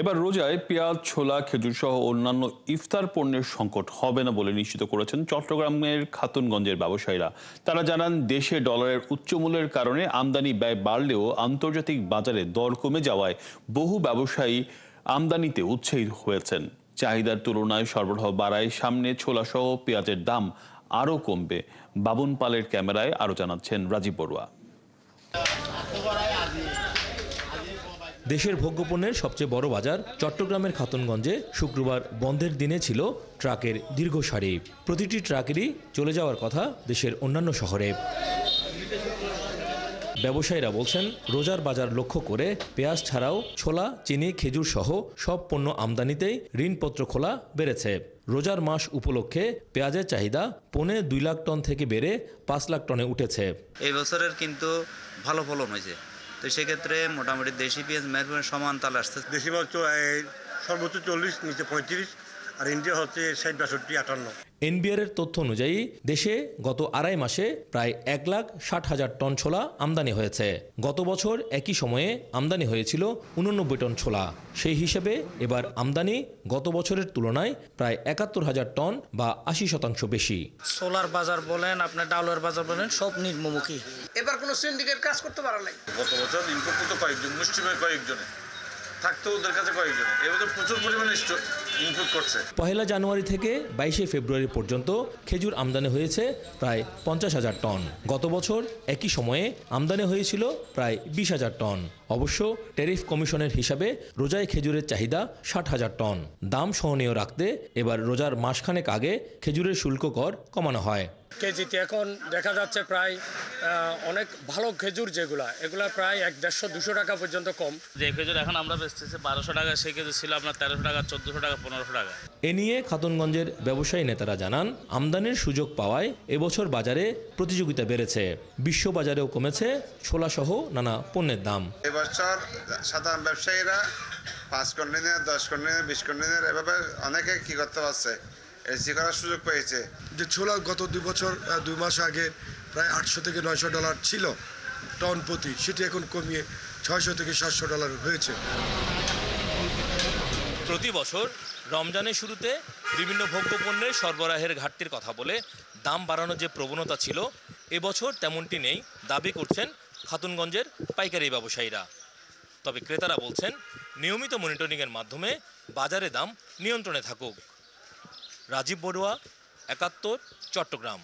এবার রোজায় পেঁয়াজ, ছোলা, খেজুর সহ অন্যান্য ইফতার পণ্যের সংকট হবে না বলে নিশ্চিত করেছেন চট্টগ্রামের খাতুনগঞ্জের ব্যবসায়ীরা। তারা জানান, দেশে ডলারের উচ্চমূল্যের কারণে আমদানি ব্যয় বাড়লেও আন্তর্জাতিক বাজারে দর কমে যাওয়ায় বহু ব্যবসায়ী আমদানিতে উৎসাহী হয়েছেন। চাহিদার তুলনায় সরবরাহ বাড়ায় সামনে ছোলা সহ পেঁয়াজের দাম আরও কমবে। বাবুন পালের ক্যামেরায় আরও জানাচ্ছেন রাজীব বড়ুয়া। দেশের ভোগ্যপণ্যের সবচেয়ে বড় বাজার চট্টগ্রামের খাতুনগঞ্জে শুক্রবার বন্ধের দিনে ছিল ট্রাকের দীর্ঘ সারি। প্রতিটি ট্রাকেরই চলে যাওয়ার কথা দেশের অন্যান্য শহরে। ব্যবসায়ীরা বলছেন, রোজার বাজার লক্ষ্য করে পেঁয়াজ ছাড়াও ছোলা, চিনি, খেজুর সহ সব পণ্য আমদানিতেই ঋণপত্র খোলা বেড়েছে। রোজার মাস উপলক্ষে পেঁয়াজের চাহিদা 2.25 লাখ টন থেকে বেড়ে 5 লাখ টনে উঠেছে। এই বছরের কিন্তু ভালো ফলন হয়েছে, তো সেক্ষেত্রে মোটামুটি দেশি পেঁয়াজ মেরপুরের সমান তাল আসছে। দেশি মাছ সর্বোচ্চ 40, নিচে 35, আর ইন্ডিয়া হচ্ছে 60, 62, 58। এনবিআর এর তথ্য অনুযায়ী দেশে গত আড়াই মাসে প্রায় 1,60,000 টন ছোলা আমদানি হয়েছে। গত বছর একই সময়ে আমদানি হয়েছিল 89 টন ছোলা। সেই হিসেবে এবার আমদানি গত বছরের তুলনায় প্রায় 71,000 টন বা 80% বেশি। সোলার বাজার বলেন, আপনার ডাউলের বাজার বলেন, সব নিম্নমুখী। এবার কোনো সিন্ডিকেট কাজ করতে পারে নাই। গত বছর ইনপুট করতে কয়েকজন, মুষ্টিমেয় কয়েকজনে থাকতো, ওদের কাছে কয়েকজন, এবার প্রচুর পরিমাণে ইনপুট করছে। 1 জানুয়ারি থেকে 22 ফেব্রুয়ারি পর্যন্ত খেজুর আমদানি হয়েছে প্রায় 50,000 টন। গত বছর একই সময়ে আমদানি হয়েছিল প্রায় 20,000 টন। অবশ্য ট্যারিফ কমিশনের হিসাবে রোজায় খেজুরের চাহিদা 60,000 টন। দাম সহনীয় রাখতে এবার রোজার মাসখানেক আগে খেজুরের শুল্ক কর কমানো হয়। কেজিতে এখন দেখা যাচ্ছে প্রায় অনেক ভালো খেজুর এগুলা প্রায় 150-200 টাকা পর্যন্ত কম। যে খেজুর এখন আমরা বেচতেছি 1200 টাকা, সেই খেজুর ছিল আপনার 1300 টাকা, 1400 টাকা, 1500 টাকা। এ নিয়ে খাতুনগঞ্জের ব্যবসায়ী নেতারা জানান, আমদানির সুযোগ পাওয়ায় এবছর বাজারে প্রতিযোগিতা বেড়েছে। বিশ্ব বাজারেও কমেছে ছোলা সহ নানা পণ্যের দাম। এবছর সাধারণ ব্যবসায়ীরা 5 কন্টেনার, 10 কন্টেনার, 20 কন্টেনার এভাবে অনেকে কি করতে পারছে, এসি করার সুযোগ পেয়েছে। যে ছোলা গত 2 মাস আগে প্রায় 800 থেকে 900 ডলার ছিল টন প্রতি, সেটি এখন কমিয়ে 600 থেকে 700 ডলার হয়েছে। প্রতি বছর রমজানের শুরুতে বিভিন্ন ভোগ্যপণ্যের সরবরাহের ঘাটতির কথা বলে দাম বাড়ানোর যে প্রবণতা ছিল, এবছর তেমনটি নেই দাবি করছেন খাতুনগঞ্জের পাইকারি ব্যবসায়ীরা। তবে ক্রেতারা বলছেন, নিয়মিত মনিটরিংয়ের মাধ্যমে বাজারে দাম নিয়ন্ত্রণে থাকুক। রাজীব বড়ুয়া, 71, চট্টগ্রাম।